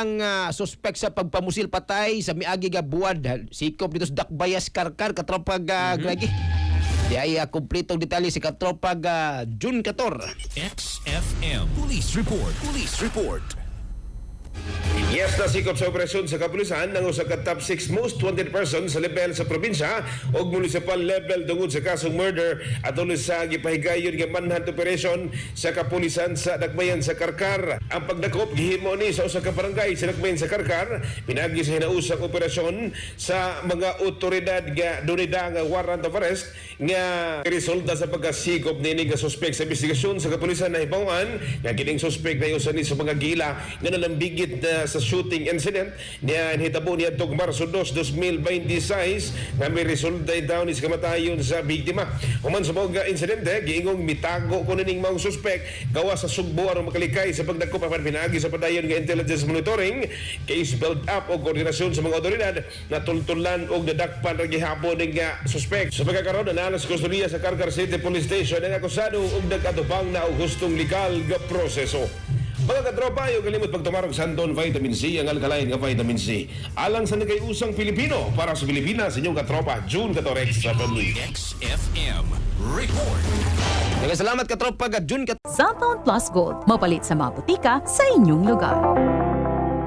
ang suspect sa pagpamusil patay sa miagi nga buwan. Sikop dito sa Dakbayas Karkar, katropag Gregi. Di ay kumpletong detalye si katropag June 14. XFM Police Report. Police Report. Yes, nasikop sa operasyon sa kapulisan ng usa ka top 6 most wanted person sa level sa probinsya o municipal level tungod sa kasong murder at ulit sa gipahigayon nga manhunt operation sa kapulisan sa Dakbayan sa Karkar. Ang pagdakop gihimo ni sa usa ka barangay sa Dakbayan sa Karkar pinagi sa hinausang operasyon sa mga otoridad nga dunida nga warrant of arrest nga resulta sa pagkasikop nini nga suspect sa investigasyon sa kapulisan na hibawan nga kining suspect na usa ni sa mga gila nga nalambigit na sa shooting incident niya hitabo niya tog Marso 2, 2026 nga may resulta daw ni sa kamatayon sa biktima. Human sa mga insidente, giingong mitago ko nining mga suspect gawa sa sugbo aron makalikay sa pagdakop apan pinagi sa padayon nga intelligence monitoring, case build up o koordinasyon sa mga otoridad na tultulan og nadakpan ra gihapon ning suspect. Sa pagkakaroon analis kustodiya sa Karkar City Police Station ang akusado og nag-atubang na og hustong legal nga proseso. Mga katropa, yung kalimot pagtumarog Santon Vitamin C, ang alkaline nga vitamin C. Alang sa nagayusang Pilipino, para sa Pilipinas, inyong katropa, June 14 sa Family. XFM Report. Salamat katropa June 14. Cellphone Plus Gold, mapalit sa mga butika sa inyong lugar.